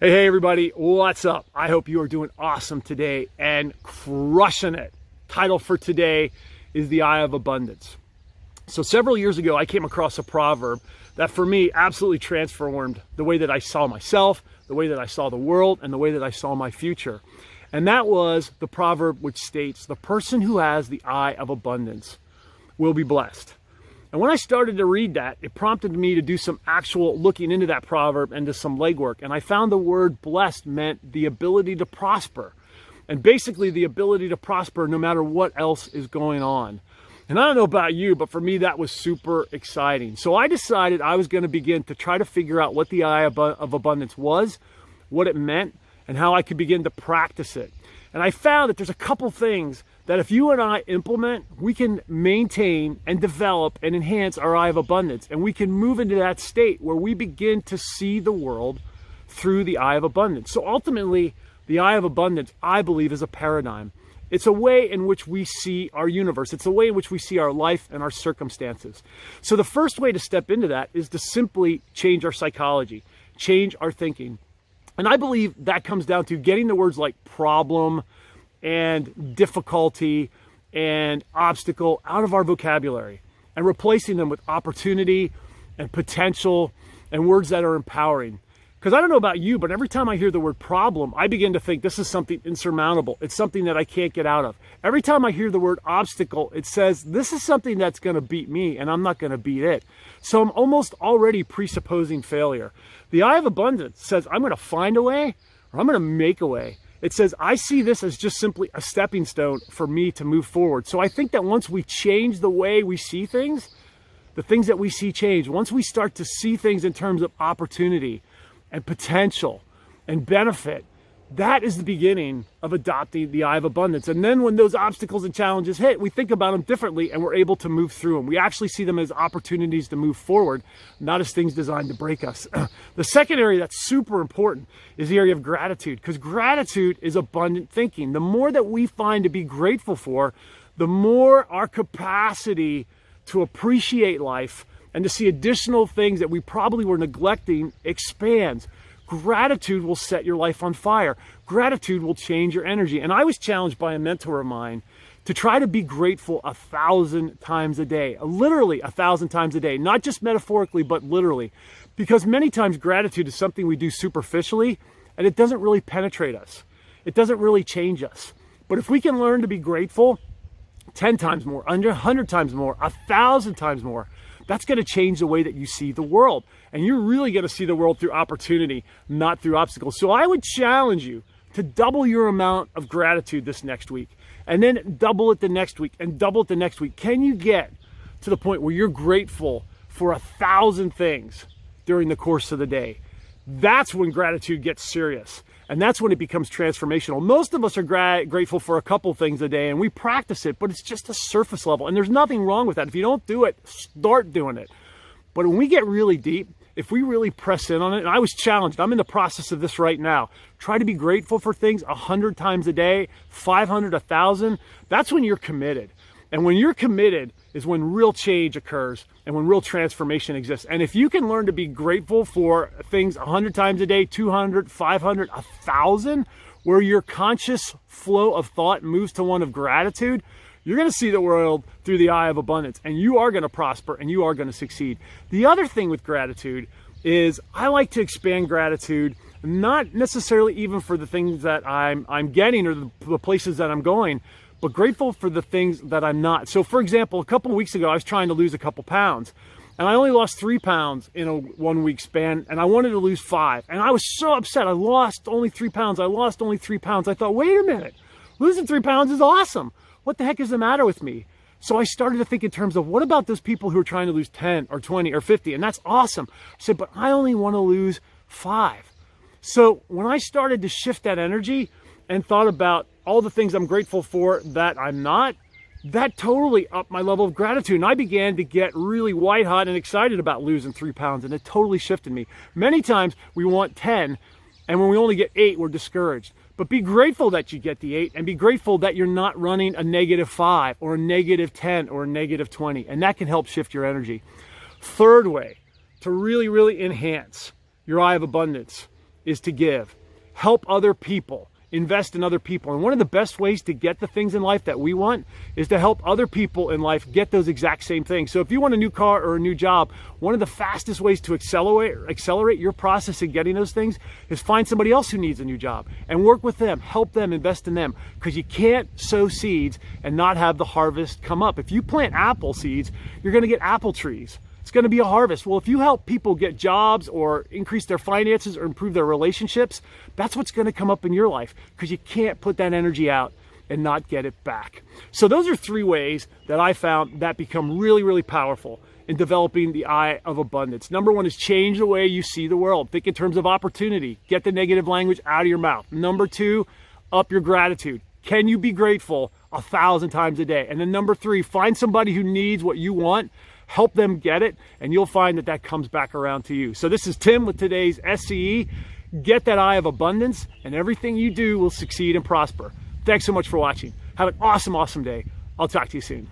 Hey everybody, what's up? I hope you are doing awesome today and crushing it. Title for today is The Eye of Abundance. So several years ago, I came across a proverb that for me absolutely transformed the way that I saw myself, the way that I saw the world, and the way that I saw my future. And that was the proverb which states, the person who has the eye of abundance will be blessed. And when I started to read that, it prompted me to do some actual looking into that proverb and to some legwork. And I found the word blessed meant the ability to prosper. And basically the ability to prosper no matter what else is going on. And I don't know about you, but for me that was super exciting. So I decided I was going to begin to try to figure out what the eye of abundance was, what it meant, and how I could begin to practice it. And I found that there's a couple things that if you and I implement, we can maintain and develop and enhance our eye of abundance. And we can move into that state where we begin to see the world through the eye of abundance. So ultimately, the eye of abundance, I believe, is a paradigm. It's a way in which we see our universe. It's a way in which we see our life and our circumstances. So the first way to step into that is to simply change our psychology, change our thinking. And I believe that comes down to getting the words like problem and difficulty and obstacle out of our vocabulary and replacing them with opportunity and potential and words that are empowering. Because I don't know about you, but every time I hear the word problem, I begin to think this is something insurmountable. It's something that I can't get out of. Every time I hear the word obstacle, it says this is something that's going to beat me and I'm not going to beat it. So I'm almost already presupposing failure. The eye of abundance says I'm going to find a way or I'm going to make a way. It says, I see this as just simply a stepping stone for me to move forward. So I think that once we change the way we see things, the things that we see change. Once we start to see things in terms of opportunity and potential and benefit, that is the beginning of adopting the eye of abundance. And then when those obstacles and challenges hit, we think about them differently and we're able to move through them. We actually see them as opportunities to move forward, not as things designed to break us. The second area that's super important is the area of gratitude, because gratitude is abundant thinking. The more that we find to be grateful for, the more our capacity to appreciate life and to see additional things that we probably were neglecting expands. Gratitude will set your life on fire. Gratitude will change your energy. And I was challenged by a mentor of mine to try to be grateful 1,000 times a day, literally 1,000 times a day, not just metaphorically, but literally. Because many times gratitude is something we do superficially and it doesn't really penetrate us. It doesn't really change us. But if we can learn to be grateful 10 times more, 100 times more, 1,000 times more, that's going to change the way that you see the world. And you're really going to see the world through opportunity, not through obstacles. So I would challenge you to double your amount of gratitude this next week, and then double it the next week, and double it the next week. Can you get to the point where you're grateful for 1,000 things during the course of the day? That's when gratitude gets serious. And that's when it becomes transformational. Most of us are grateful for a couple things a day and we practice it, but it's just a surface level. And there's nothing wrong with that. If you don't do it, start doing it. But when we get really deep, if we really press in on it, and I was challenged, I'm in the process of this right now. Try to be grateful for things 100 times a day, 500, 1,000. That's when you're committed. And when you're committed is when real change occurs and when real transformation exists. And if you can learn to be grateful for things 100 times a day, 200, 500, 1,000, where your conscious flow of thought moves to one of gratitude, you're going to see the world through the eye of abundance and you are going to prosper and you are going to succeed. The other thing with gratitude is I like to expand gratitude, not necessarily even for the things that I'm getting or the places that I'm going, but grateful for the things that I'm not. So for example, a couple of weeks ago, I was trying to lose a couple pounds and I only lost 3 pounds in a 1 week span and I wanted to lose 5. And I was so upset. I lost only 3 pounds. I lost only 3 pounds. I thought, wait a minute, losing 3 pounds is awesome. What the heck is the matter with me? So I started to think in terms of what about those people who are trying to lose 10 or 20 or 50? And that's awesome. I said, but I only want to lose 5. So when I started to shift that energy and thought about all the things I'm grateful for that I'm not, that totally upped my level of gratitude. And I began to get really white hot and excited about losing 3 pounds. And it totally shifted me. Many times we want 10 and when we only get 8, we're discouraged. But be grateful that you get the 8 and be grateful that you're not running a -5 or a -10 or a -20. And that can help shift your energy. Third way to really enhance your eye of abundance is to give. Help other people. Invest in other people. And one of the best ways to get the things in life that we want is to help other people in life get those exact same things. So if you want a new car or a new job, one of the fastest ways to accelerate your process in getting those things is find somebody else who needs a new job and work with them, help them, invest in them, because you can't sow seeds and not have the harvest come up. If you plant apple seeds, you're going to get apple trees. It's going to be a harvest. Well, if you help people get jobs or increase their finances or improve their relationships, that's what's going to come up in your life, because you can't put that energy out and not get it back. So those are 3 ways that I found that become really, really powerful in developing the eye of abundance. Number 1 is change the way you see the world. Think in terms of opportunity. Get the negative language out of your mouth. Number 2, up your gratitude. Can you be grateful 1,000 times a day? And then number 3, find somebody who needs what you want. Help them get it, and you'll find that that comes back around to you. So this is Tim with today's SCE. Get that eye of abundance, and everything you do will succeed and prosper. Thanks so much for watching. Have an awesome, awesome day. I'll talk to you soon.